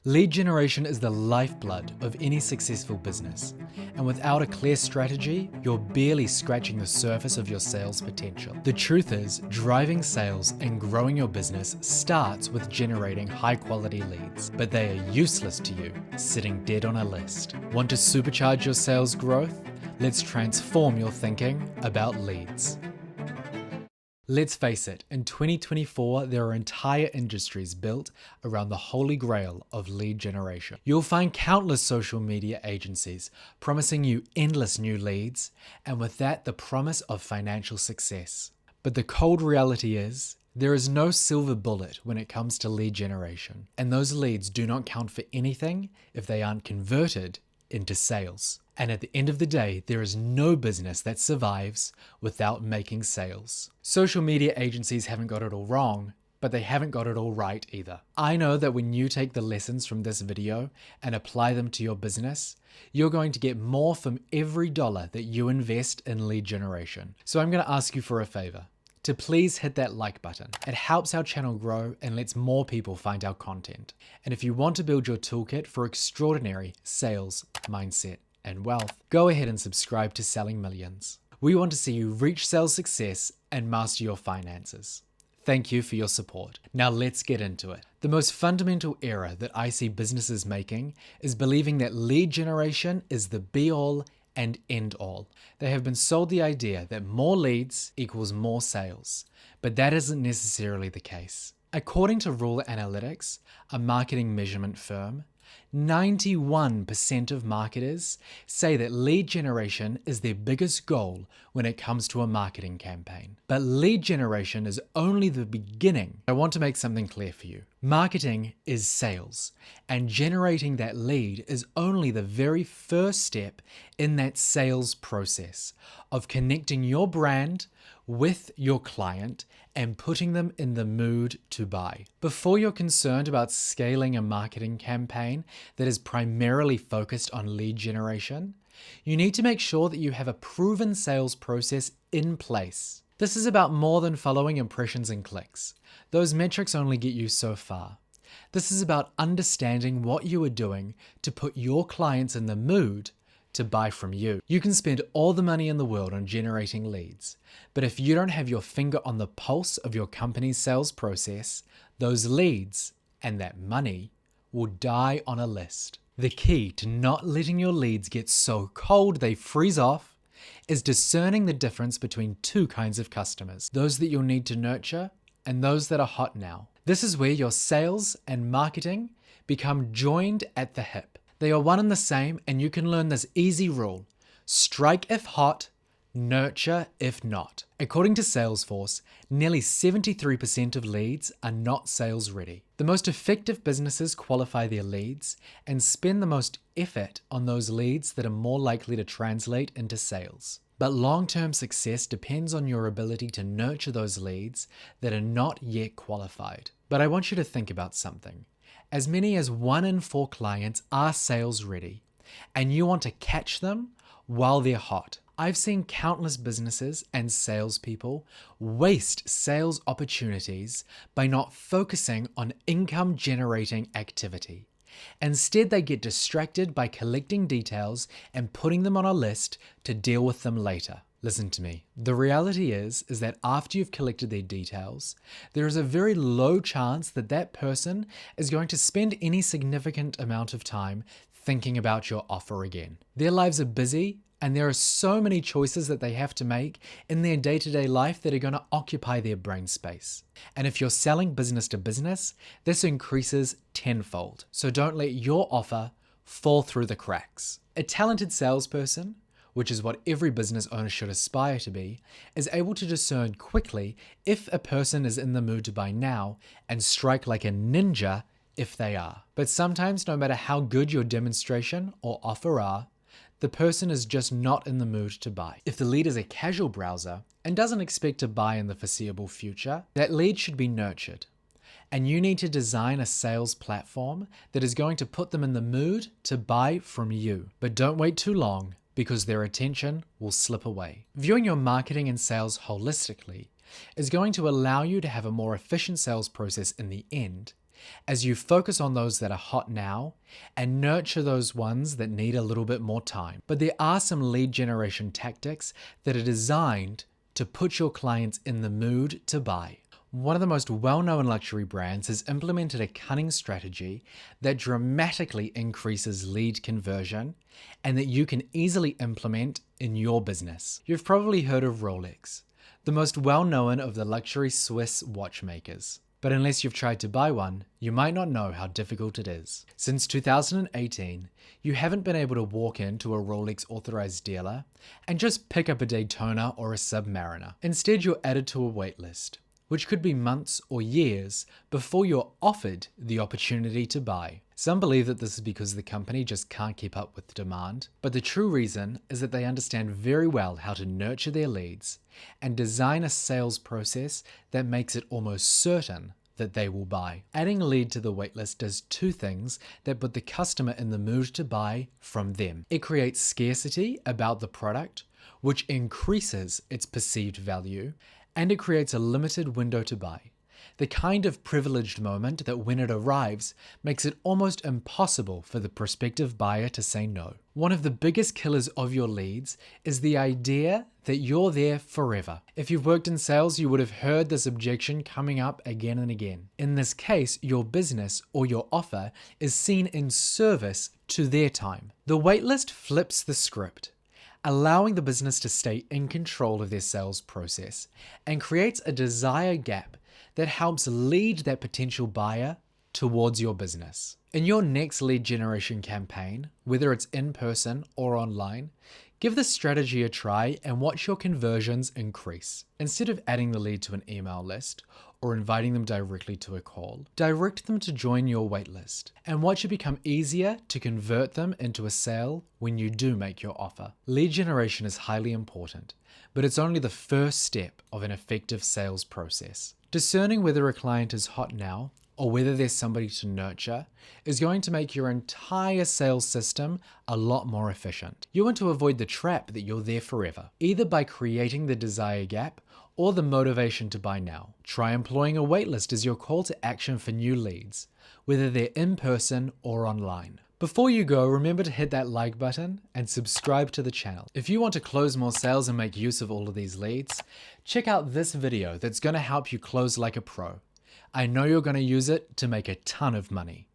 Lead generation is the lifeblood of any successful business, and without a clear strategy, you're barely scratching the surface of your sales potential. The truth is, driving sales and growing your business starts with generating high-quality leads, but they are useless to you sitting dead on a list. Want to supercharge your sales growth? Let's transform your thinking about leads. Let's face it, in 2024, there are entire industries built around the holy grail of lead generation. You'll find countless social media agencies promising you endless new leads, and with that, the promise of financial success. But the cold reality is, there is no silver bullet when it comes to lead generation, and those leads do not count for anything if they aren't converted into sales. And at the end of the day, there is no business that survives without making sales. Social media agencies haven't got it all wrong, but they haven't got it all right either. I know that when you take the lessons from this video and apply them to your business, you're going to get more from every dollar that you invest in lead generation. So I'm going to ask you for a favor, to please hit that like button. It helps our channel grow and lets more people find our content. And if you want to build your toolkit for extraordinary sales mindset and wealth, go ahead and subscribe to Selling Millions. We want to see you reach sales success and master your finances. Thank you for your support. Now let's get into it. The most fundamental error that I see businesses making is believing that lead generation is the be-all and end-all. They have been sold the idea that more leads equals more sales, but that isn't necessarily the case. According to Rule Analytics, a marketing measurement firm, 91% of marketers say that lead generation is their biggest goal when it comes to a marketing campaign. But lead generation is only the beginning. I want to make something clear for you. Marketing is sales, and generating that lead is only the very first step in that sales process of connecting your brand with your client and putting them in the mood to buy. Before you're concerned about scaling a marketing campaign that is primarily focused on lead generation, you need to make sure that you have a proven sales process in place. This is about more than following impressions and clicks. Those metrics only get you so far. This is about understanding what you are doing to put your clients in the mood to buy from you. You can spend all the money in the world on generating leads, but if you don't have your finger on the pulse of your company's sales process, those leads and that money will die on a list. The key to not letting your leads get so cold they freeze off is discerning the difference between two kinds of customers, those that you'll need to nurture and those that are hot now. This is where your sales and marketing become joined at the hip. They are one and the same, and you can learn this easy rule: strike if hot, nurture if not. According to Salesforce, nearly 73% of leads are not sales ready. The most effective businesses qualify their leads and spend the most effort on those leads that are more likely to translate into sales. But long-term success depends on your ability to nurture those leads that are not yet qualified. But I want you to think about something. As many as 1 in 4 clients are sales ready, and you want to catch them while they're hot. I've seen countless businesses and salespeople waste sales opportunities by not focusing on income generating activity. Instead, they get distracted by collecting details and putting them on a list to deal with them later. Listen to me. The reality is that after you've collected their details, there is a very low chance that that person is going to spend any significant amount of time thinking about your offer again. Their lives are busy, and there are so many choices that they have to make in their day-to-day life that are going to occupy their brain space. And if you're selling business to business, this increases tenfold. So don't let your offer fall through the cracks. A talented salesperson, which is what every business owner should aspire to be, is able to discern quickly if a person is in the mood to buy now and strike like a ninja if they are. But sometimes, no matter how good your demonstration or offer are, the person is just not in the mood to buy. If the lead is a casual browser and doesn't expect to buy in the foreseeable future, that lead should be nurtured. And you need to design a sales platform that is going to put them in the mood to buy from you. But don't wait too long, because their attention will slip away. Viewing your marketing and sales holistically is going to allow you to have a more efficient sales process in the end, as you focus on those that are hot now and nurture those ones that need a little bit more time. But there are some lead generation tactics that are designed to put your clients in the mood to buy. One of the most well-known luxury brands has implemented a cunning strategy that dramatically increases lead conversion and that you can easily implement in your business. You've probably heard of Rolex, the most well-known of the luxury Swiss watchmakers. But unless you've tried to buy one, you might not know how difficult it is. Since 2018, you haven't been able to walk into a Rolex authorized dealer and just pick up a Daytona or a Submariner. Instead, you're added to a waitlist, which could be months or years before you're offered the opportunity to buy. Some believe that this is because the company just can't keep up with demand, but the true reason is that they understand very well how to nurture their leads and design a sales process that makes it almost certain that they will buy. Adding a lead to the waitlist does two things that put the customer in the mood to buy from them. It creates scarcity about the product, which increases its perceived value, and it creates a limited window to buy. The kind of privileged moment that when it arrives makes it almost impossible for the prospective buyer to say no. One of the biggest killers of your leads is the idea that you're there forever. If you've worked in sales, you would have heard this objection coming up again and again. In this case, your business or your offer is seen in service to their time. The waitlist flips the script, allowing the business to stay in control of their sales process and creates a desire gap that helps lead that potential buyer towards your business. In your next lead generation campaign, whether it's in person or online, give this strategy a try and watch your conversions increase. Instead of adding the lead to an email list or inviting them directly to a call, direct them to join your waitlist and watch it become easier to convert them into a sale when you do make your offer. Lead generation is highly important, but it's only the first step of an effective sales process. Discerning whether a client is hot now or whether there's somebody to nurture is going to make your entire sales system a lot more efficient. You want to avoid the trap that you're there forever, either by creating the desire gap or the motivation to buy now. Try employing a waitlist as your call to action for new leads, whether they're in person or online. Before you go, remember to hit that like button and subscribe to the channel. If you want to close more sales and make use of all of these leads, check out this video that's going to help you close like a pro. I know you're going to use it to make a ton of money.